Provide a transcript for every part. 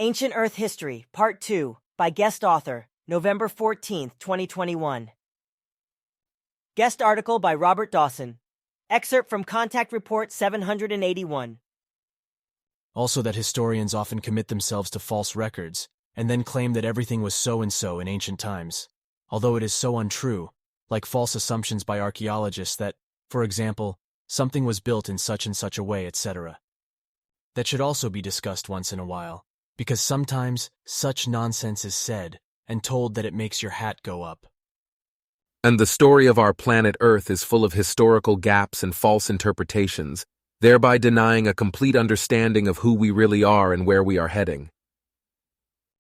Ancient Earth History, Part 2, by guest author, November 14, 2021. Guest article by Robert Dawson. Excerpt from Contact Report 781. Also that historians often commit themselves to false records, and then claim that everything was so-and-so in ancient times, although it is so untrue, like false assumptions by archaeologists that, for example, something was built in such and such a way, etc. That should also be discussed once in a while, because sometimes such nonsense is said and told that it makes your hat go up. And the story of our planet Earth is full of historical gaps and false interpretations, thereby denying a complete understanding of who we really are and where we are heading.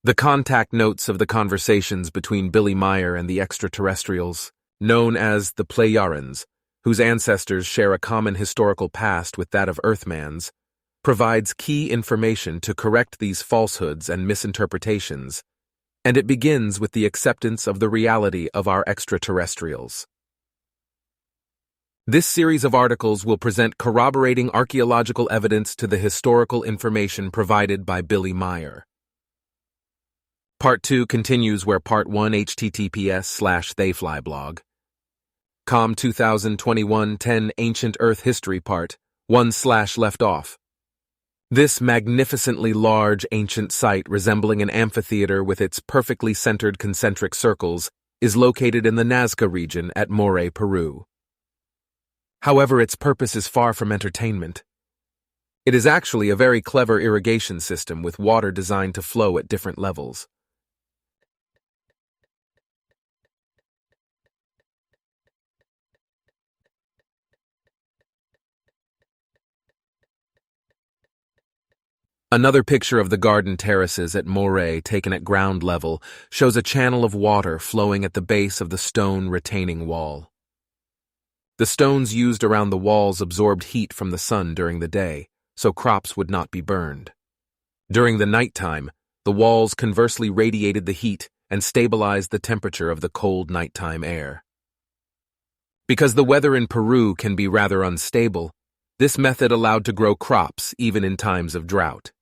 The contact notes of the conversations between Billy Meyer and the extraterrestrials, known as the Plejarans, whose ancestors share a common historical past with that of Earthman's, provides key information to correct these falsehoods and misinterpretations, and it begins with the acceptance of the reality of our extraterrestrials. This series of articles will present corroborating archaeological evidence to the historical information provided by Billy Meyer. Part 2 continues where Part 1 https:/theyflyblog. Com 2021-10 Ancient Earth History Part 1/left off. This magnificently large ancient site resembling an amphitheater with its perfectly centered concentric circles is located in the Nazca region at Moray, Peru. However, its purpose is far from entertainment. It is actually a very clever irrigation system with water designed to flow at different levels. Another picture of the garden terraces at Moray taken at ground level shows a channel of water flowing at the base of the stone retaining wall. The stones used around the walls absorbed heat from the sun during the day, so crops would not be burned. During the nighttime, the walls conversely radiated the heat and stabilized the temperature of the cold nighttime air. Because the weather in Peru can be rather unstable, this method allowed to grow crops even in times of drought.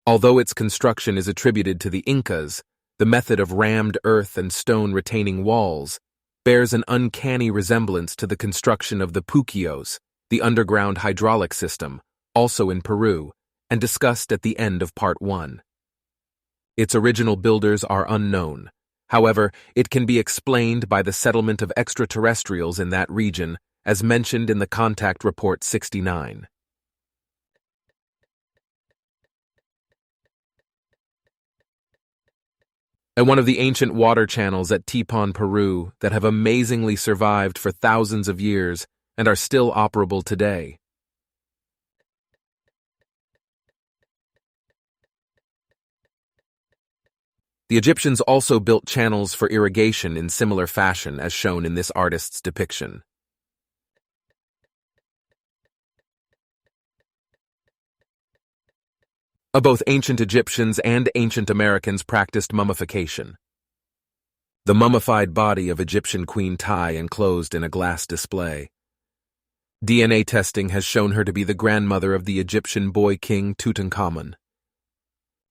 Although its construction is attributed to the Incas, the method of rammed earth and stone retaining walls bears an uncanny resemblance to the construction of the puquios, the underground hydraulic system, also in Peru, and discussed at the end of Part 1. Its original builders are unknown. However, it can be explained by the settlement of extraterrestrials in that region, as mentioned in the Contact Report 69. At one of the ancient water channels at Tipon, Peru, that have amazingly survived for thousands of years and are still operable today. The Egyptians also built channels for irrigation in similar fashion as shown in this artist's depiction. Both ancient Egyptians and ancient Americans practiced mummification. The mummified body of Egyptian Queen Tai enclosed in a glass display. DNA testing has shown her to be the grandmother of the Egyptian boy king Tutankhamun.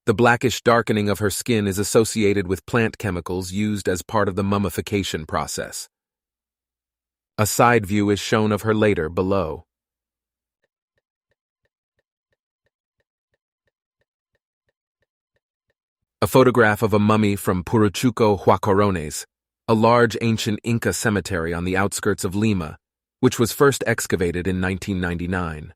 The blackish darkening of her skin is associated with plant chemicals used as part of the mummification process. A side view is shown of her later below. A photograph of a mummy from Puruchuco Huacorones, a large ancient Inca cemetery on the outskirts of Lima, which was first excavated in 1999.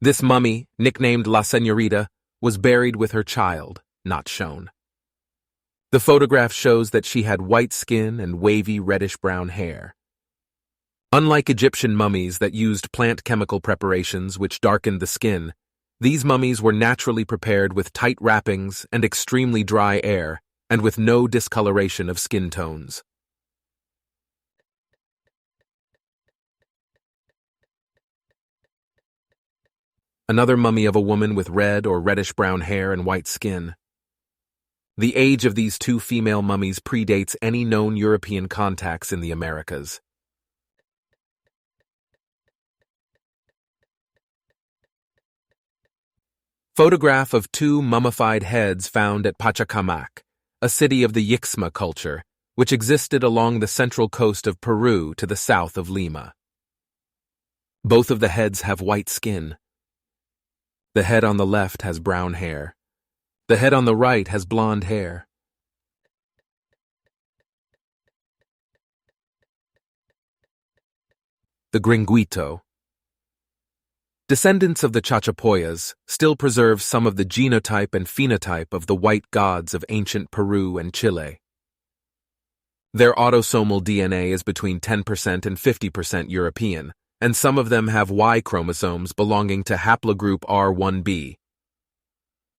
This mummy, nicknamed La Señorita, was buried with her child, not shown. The photograph shows that she had white skin and wavy reddish-brown hair. Unlike Egyptian mummies that used plant chemical preparations which darkened the skin, these mummies were naturally prepared with tight wrappings and extremely dry air, and with no discoloration of skin tones. Another mummy of a woman with red or reddish-brown hair and white skin. The age of these two female mummies predates any known European contacts in the Americas. Photograph of two mummified heads found at Pachacamac, a city of the Yixma culture, which existed along the central coast of Peru to the south of Lima. Both of the heads have white skin. The head on the left has brown hair. The head on the right has blonde hair. The Gringuito. Descendants of the Chachapoyas still preserve some of the genotype and phenotype of the white gods of ancient Peru and Chile. Their autosomal DNA is between 10% and 50% European, and some of them have Y chromosomes belonging to haplogroup R1b.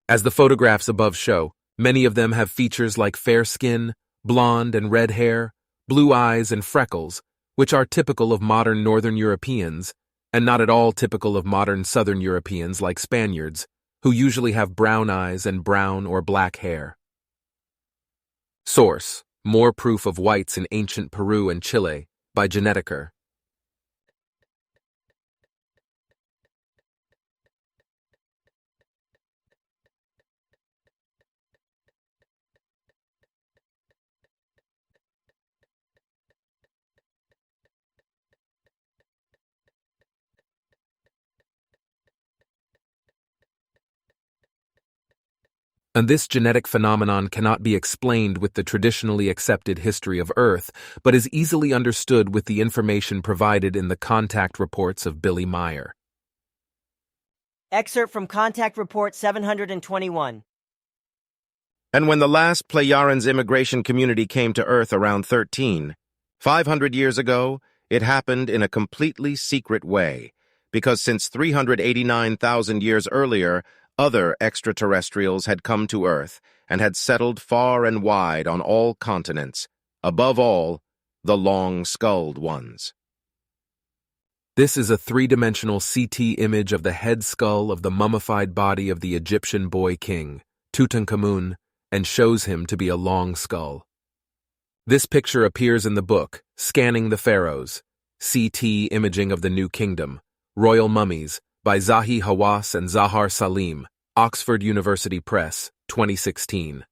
As the photographs above show, many of them have features like fair skin, blonde and red hair, blue eyes and freckles, which are typical of modern Northern Europeans, and not at all typical of modern Southern Europeans like Spaniards, who usually have brown eyes and brown or black hair. Source: More Proof of Whites in Ancient Peru and Chile, by Genetiker. And this genetic phenomenon cannot be explained with the traditionally accepted history of Earth, but is easily understood with the information provided in the contact reports of Billy Meyer. Excerpt from Contact Report 721. And when the last Plejarans immigration community came to Earth around 500 years ago, it happened in a completely secret way, because since 389,000 years earlier, other extraterrestrials had come to Earth and had settled far and wide on all continents, above all, the long-skulled ones. This is a three-dimensional CT image of the head skull of the mummified body of the Egyptian boy king, Tutankhamun, and shows him to be a long skull. This picture appears in the book, Scanning the Pharaohs, CT Imaging of the New Kingdom, Royal Mummies, by Zahi Hawass and Zahar Salim, Oxford University Press, 2016.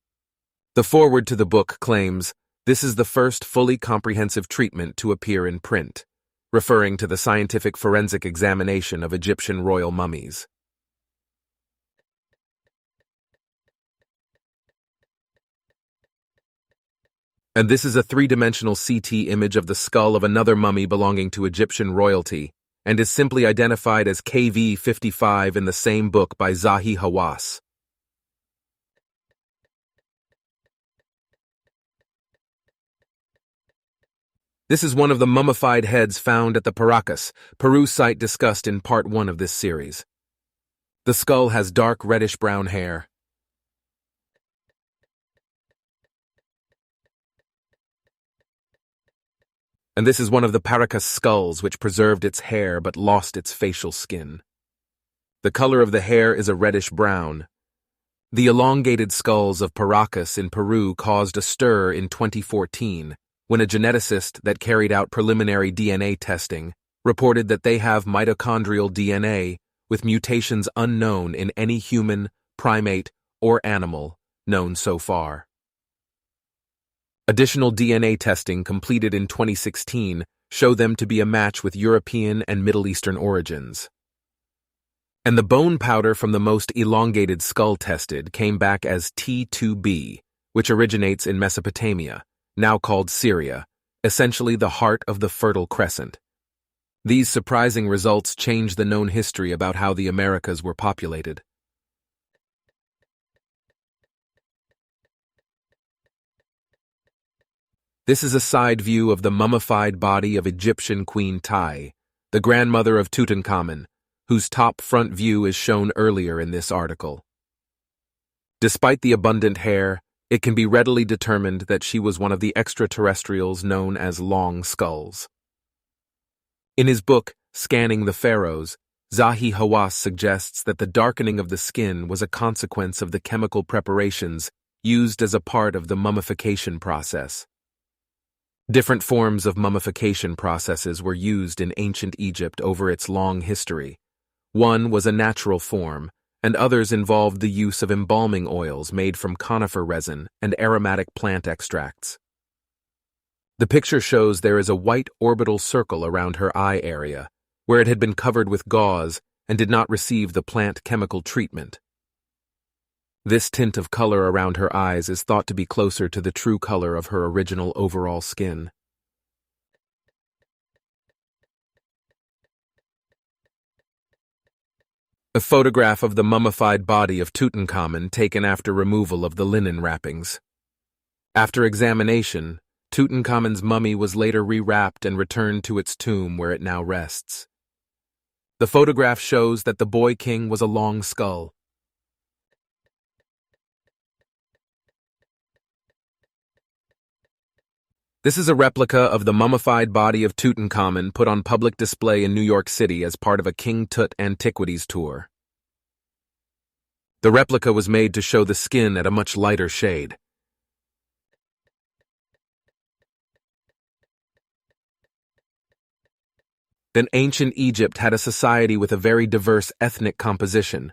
The foreword to the book claims, "This is the first fully comprehensive treatment to appear in print," referring to the scientific forensic examination of Egyptian royal mummies. And this is a three-dimensional CT image of the skull of another mummy belonging to Egyptian royalty, and is simply identified as KV55 in the same book by Zahi Hawass. This is one of the mummified heads found at the Paracas, Peru site discussed in Part 1 of this series. The skull has dark reddish-brown hair. And this is one of the Paracas skulls which preserved its hair but lost its facial skin. The color of the hair is a reddish-brown. The elongated skulls of Paracas in Peru caused a stir in 2014 when a geneticist that carried out preliminary DNA testing reported that they have mitochondrial DNA with mutations unknown in any human, primate, or animal known so far. Additional DNA testing completed in 2016 show them to be a match with European and Middle Eastern origins. And the bone powder from the most elongated skull tested came back as T2b, which originates in Mesopotamia, now called Syria, essentially the heart of the Fertile Crescent. These surprising results change the known history about how the Americas were populated. This is a side view of the mummified body of Egyptian Queen Tai, the grandmother of Tutankhamun, whose top front view is shown earlier in this article. Despite the abundant hair, it can be readily determined that she was one of the extraterrestrials known as long skulls. In his book, Scanning the Pharaohs, Zahi Hawass suggests that the darkening of the skin was a consequence of the chemical preparations used as a part of the mummification process. Different forms of mummification processes were used in ancient Egypt over its long history. One was a natural form, and others involved the use of embalming oils made from conifer resin and aromatic plant extracts. The picture shows there is a white orbital circle around her eye area, where it had been covered with gauze and did not receive the plant chemical treatment. This tint of color around her eyes is thought to be closer to the true color of her original overall skin. A photograph of the mummified body of Tutankhamun taken after removal of the linen wrappings. After examination, Tutankhamun's mummy was later rewrapped and returned to its tomb where it now rests. The photograph shows that the boy king was a long skull. This is a replica of the mummified body of Tutankhamun put on public display in New York City as part of a King Tut Antiquities tour. The replica was made to show the skin at a much lighter shade. Then ancient Egypt had a society with a very diverse ethnic composition.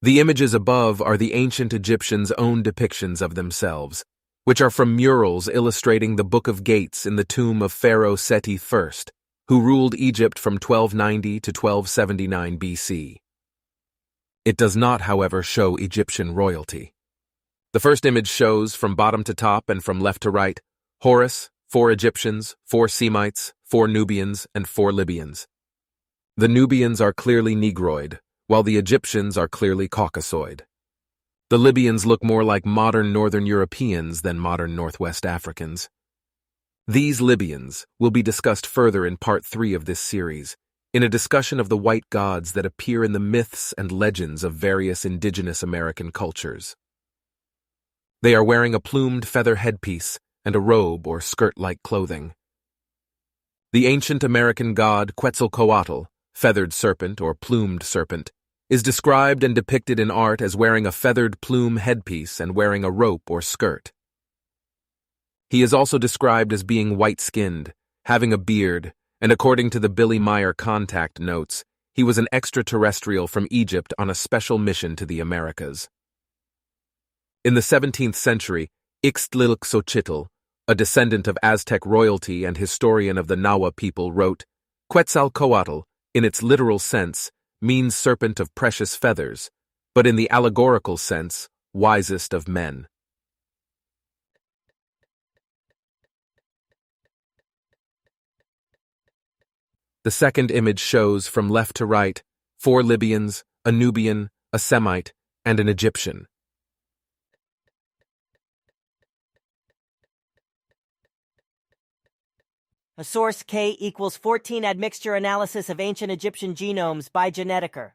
The images above are the ancient Egyptians' own depictions of themselves, which are from murals illustrating the Book of Gates in the tomb of Pharaoh Seti I, who ruled Egypt from 1290 to 1279 BC. It does not, however, show Egyptian royalty. The first image shows, from bottom to top and from left to right, Horus, 4 Egyptians, 4 Semites, 4 Nubians, and 4 Libyans. The Nubians are clearly Negroid, while the Egyptians are clearly Caucasoid. The Libyans look more like modern Northern Europeans than modern Northwest Africans. These Libyans will be discussed further in Part 3 of this series, in a discussion of the white gods that appear in the myths and legends of various indigenous American cultures. They are wearing a plumed feather headpiece and a robe or skirt-like clothing. The ancient American god Quetzalcoatl, feathered serpent or plumed serpent, is described and depicted in art as wearing a feathered plume headpiece and wearing a rope or skirt. He is also described as being white-skinned, having a beard, and according to the Billy Meyer contact notes, he was an extraterrestrial from Egypt on a special mission to the Americas. In the 17th century, Ixtlilxochitl, a descendant of Aztec royalty and historian of the Nahua people, wrote, "Quetzalcoatl, in its literal sense, means serpent of precious feathers, but in the allegorical sense, wisest of men." The second image shows, from left to right, 4 Libyans, a Nubian, a Semite, and an Egyptian. A source K equals 14 admixture analysis of ancient Egyptian genomes by Genetiker.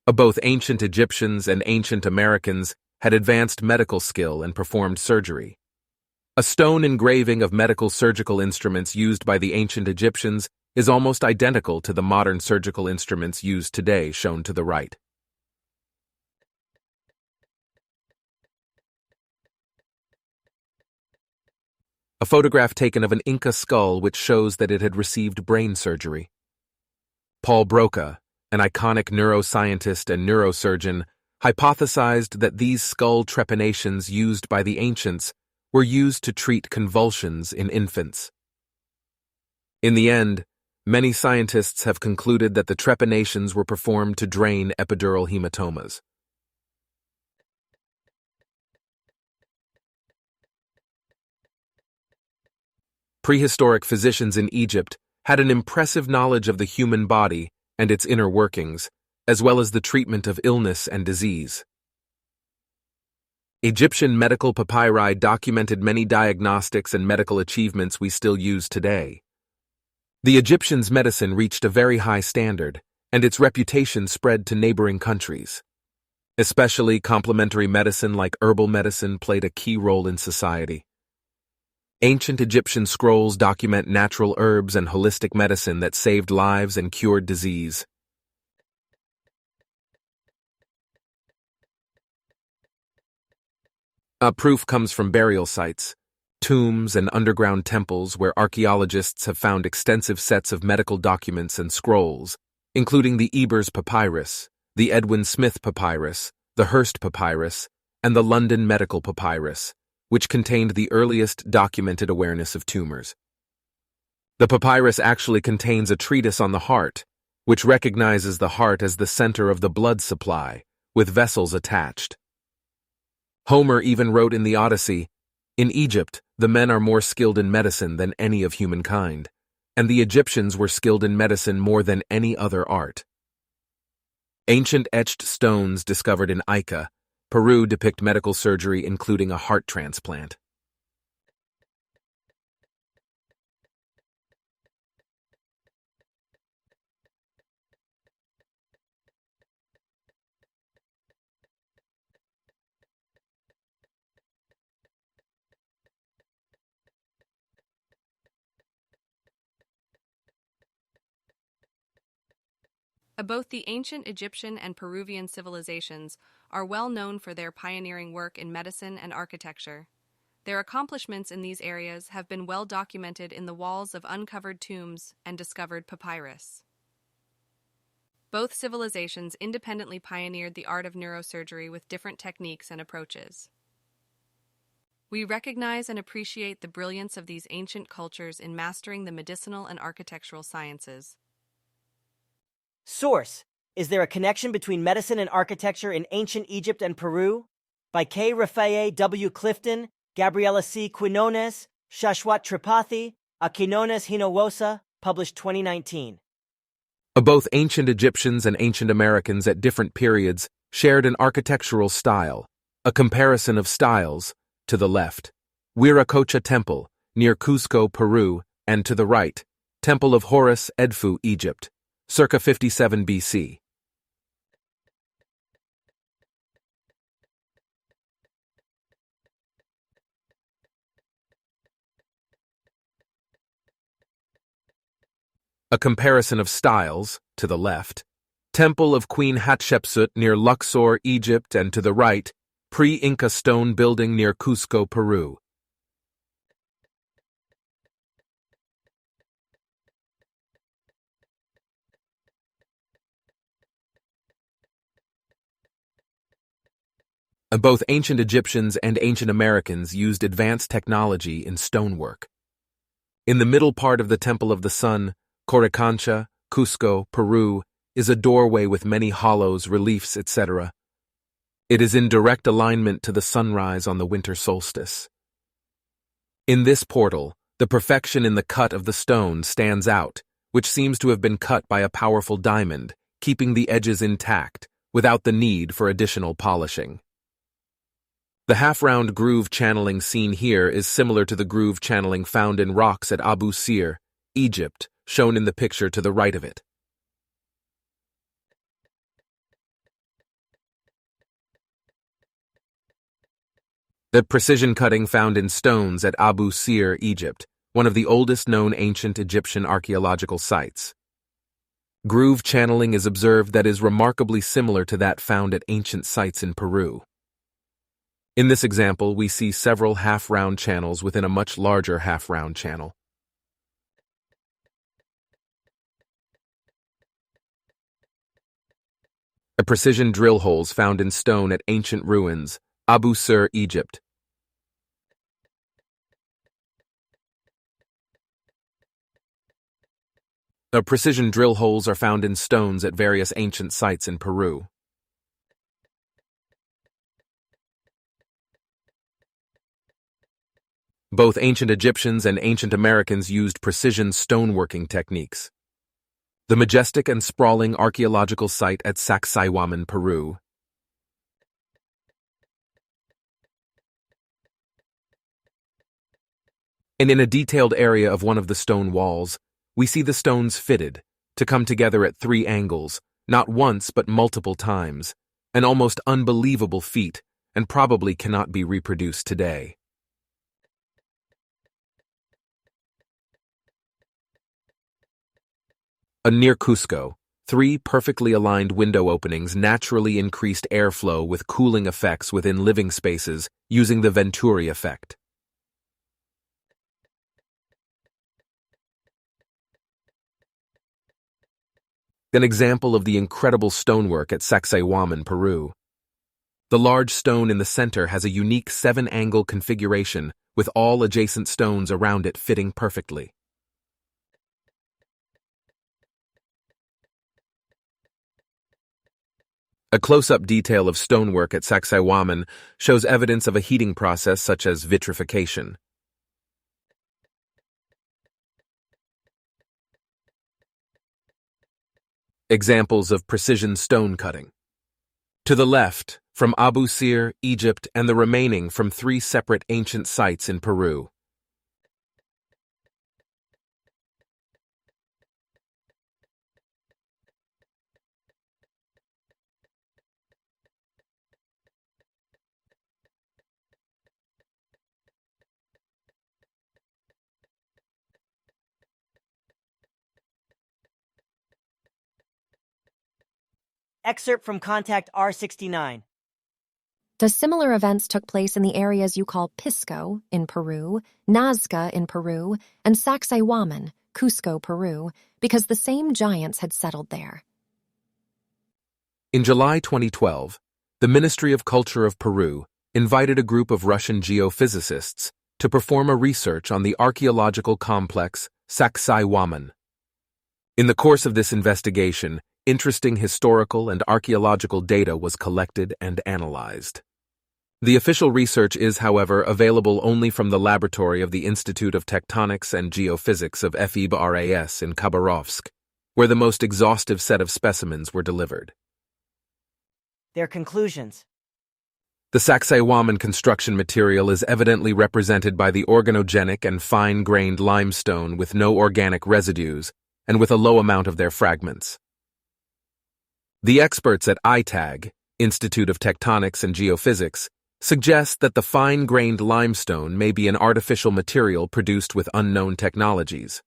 Both ancient Egyptians and ancient Americans had advanced medical skill and performed surgery. A stone engraving of medical surgical instruments used by the ancient Egyptians is almost identical to the modern surgical instruments used today, shown to the right. A photograph taken of an Inca skull which shows that it had received brain surgery. Paul Broca, an iconic neuroscientist and neurosurgeon, hypothesized that these skull trepanations used by the ancients were used to treat convulsions in infants. In the end, many scientists have concluded that the trepanations were performed to drain epidural hematomas. Prehistoric physicians in Egypt had an impressive knowledge of the human body and its inner workings, as well as the treatment of illness and disease. Egyptian medical papyri documented many diagnostics and medical achievements we still use today. The Egyptians' medicine reached a very high standard, and its reputation spread to neighboring countries. Especially complementary medicine like herbal medicine played a key role in society. Ancient Egyptian scrolls document natural herbs and holistic medicine that saved lives and cured disease. A proof comes from burial sites, tombs and underground temples where archaeologists have found extensive sets of medical documents and scrolls, including the Ebers Papyrus, the Edwin Smith Papyrus, the Hearst Papyrus, and the London Medical Papyrus, which contained the earliest documented awareness of tumors. The papyrus actually contains a treatise on the heart, which recognizes the heart as the center of the blood supply, with vessels attached. Homer even wrote in the Odyssey, "In Egypt, the men are more skilled in medicine than any of humankind, and the Egyptians were skilled in medicine more than any other art." Ancient etched stones discovered in Ica, Peru depict medical surgery including a heart transplant. Both the ancient Egyptian and Peruvian civilizations are well known for their pioneering work in medicine and architecture. Their accomplishments in these areas have been well documented in the walls of uncovered tombs and discovered papyrus. Both civilizations independently pioneered the art of neurosurgery with different techniques and approaches. We recognize and appreciate the brilliance of these ancient cultures in mastering the medicinal and architectural sciences. Source: Is there a connection between medicine and architecture in ancient Egypt and Peru? By K. Rafael W. Clifton, Gabriela C. Quinones, Shashwat Tripathi, Aquinones Hinojosa, published 2019. Both ancient Egyptians and ancient Americans at different periods shared an architectural style. A comparison of styles: to the left, Huiracocha Temple, near Cusco, Peru, and to the right, Temple of Horus, Edfu, Egypt, circa 57 BC. A comparison of styles: to the left, Temple of Queen Hatshepsut near Luxor, Egypt, and to the right, pre-Inca stone building near Cusco, Peru. Both ancient Egyptians and ancient Americans used advanced technology in stonework. In the middle part of the Temple of the Sun, Coricancha, Cusco, Peru, is a doorway with many hollows, reliefs, etc. It is in direct alignment to the sunrise on the winter solstice. In this portal, the perfection in the cut of the stone stands out, which seems to have been cut by a powerful diamond, keeping the edges intact, without the need for additional polishing. The half-round groove channeling seen here is similar to the groove channeling found in rocks at Abu Sir, Egypt, shown in the picture to the right of it. The precision cutting found in stones at Abu Sir, Egypt, one of the oldest known ancient Egyptian archaeological sites. Groove channeling is observed that is remarkably similar to that found at ancient sites in Peru. In this example, we see several half-round channels within a much larger half-round channel. A precision drill holes found in stone at ancient ruins, Abu Sir, Egypt. Precision drill holes are found in stones at various ancient sites in Peru. Both ancient Egyptians and ancient Americans used precision stoneworking techniques. The majestic and sprawling archaeological site at Sacsayhuaman, Peru. And in a detailed area of one of the stone walls, we see the stones fitted, to come together at 3 angles, not once but multiple times, an almost unbelievable feat, and probably cannot be reproduced today. Near Cusco, 3 perfectly aligned window openings naturally increased airflow with cooling effects within living spaces using the Venturi effect. An example of the incredible stonework at Sacsayhuaman, Peru. The large stone in the center has a unique 7-angle configuration with all adjacent stones around it fitting perfectly. A close-up detail of stonework at Sacsayhuaman shows evidence of a heating process such as vitrification. Examples of precision stone cutting. To the left, from Abu Sir, Egypt, and the remaining from 3 separate ancient sites in Peru. Excerpt from Contact R69. The similar events took place in the areas you call Pisco in Peru, Nazca in Peru, and Sacsayhuaman, Cusco, Peru, because the same giants had settled there. In July 2012, the Ministry of Culture of Peru invited a group of Russian geophysicists to perform a research on the archaeological complex Sacsayhuaman. In the course of this investigation, interesting historical and archaeological data was collected and analyzed. The official research is, however, available only from the laboratory of the Institute of Tectonics and Geophysics of FIB-RAS in Khabarovsk, where the most exhaustive set of specimens were delivered. Their conclusions. The Sacsayhuaman construction material is evidently represented by the organogenic and fine-grained limestone with no organic residues and with a low amount of their fragments. The experts at ITAG, Institute of Tectonics and Geophysics, suggest that the fine-grained limestone may be an artificial material produced with unknown technologies.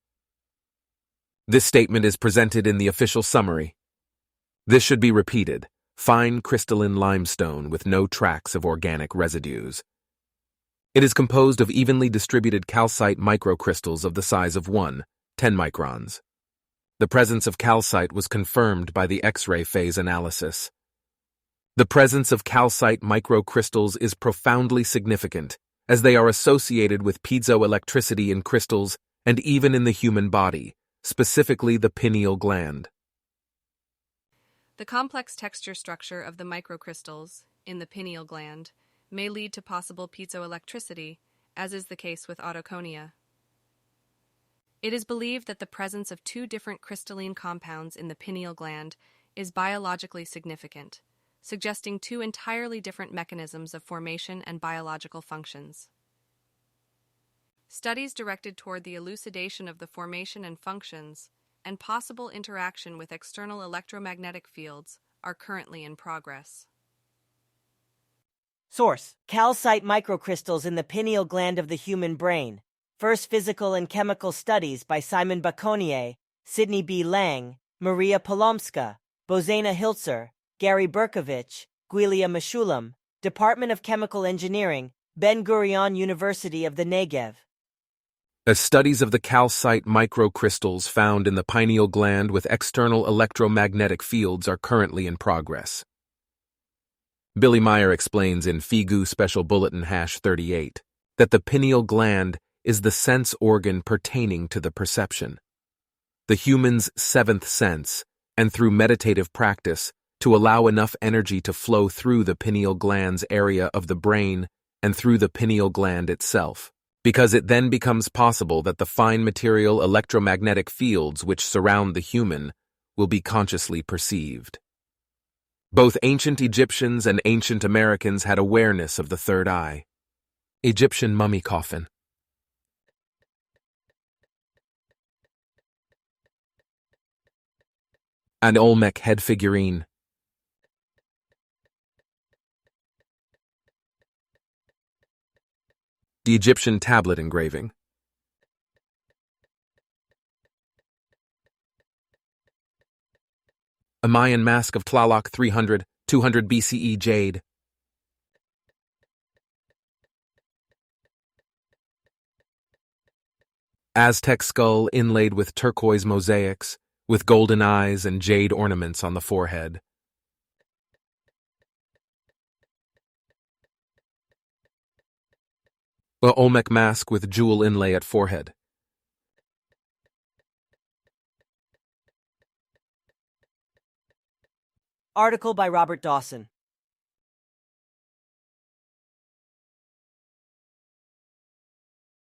This statement is presented in the official summary. This should be repeated: fine crystalline limestone with no tracks of organic residues. It is composed of evenly distributed calcite microcrystals of the size of 10 microns. The presence of calcite was confirmed by the X-ray phase analysis. The presence of calcite microcrystals is profoundly significant, as they are associated with piezoelectricity in crystals and even in the human body, specifically the pineal gland. The complex texture structure of the microcrystals in the pineal gland may lead to possible piezoelectricity, as is the case with autoconia. It is believed that the presence of 2 different crystalline compounds in the pineal gland is biologically significant, suggesting 2 entirely different mechanisms of formation and biological functions. Studies directed toward the elucidation of the formation and functions and possible interaction with external electromagnetic fields are currently in progress. Source: calcite microcrystals in the pineal gland of the human brain. First Physical and Chemical Studies by Simon Baconier, Sidney B. Lang, Maria Polomska, Bozena Hiltzer, Gary Berkovich, Guilia Meshulam, Department of Chemical Engineering, Ben-Gurion University of the Negev. As studies of the calcite microcrystals found in the pineal gland with external electromagnetic fields are currently in progress. Billy Meyer explains in FIGU Special Bulletin #38 that the pineal gland is the sense organ pertaining to the perception. The human's 7th sense, and through meditative practice, to allow enough energy to flow through the pineal gland's area of the brain and through the pineal gland itself, because it then becomes possible that the fine material electromagnetic fields which surround the human will be consciously perceived. Both ancient Egyptians and ancient Americans had awareness of the third eye. Egyptian mummy coffin. An Olmec head figurine. The Egyptian tablet engraving. A Mayan mask of Tlaloc 300, 200 BCE jade. Aztec skull inlaid with turquoise mosaics, with golden eyes and jade ornaments on the forehead. A Olmec mask with jewel inlay at forehead. Article by Robert Dawson.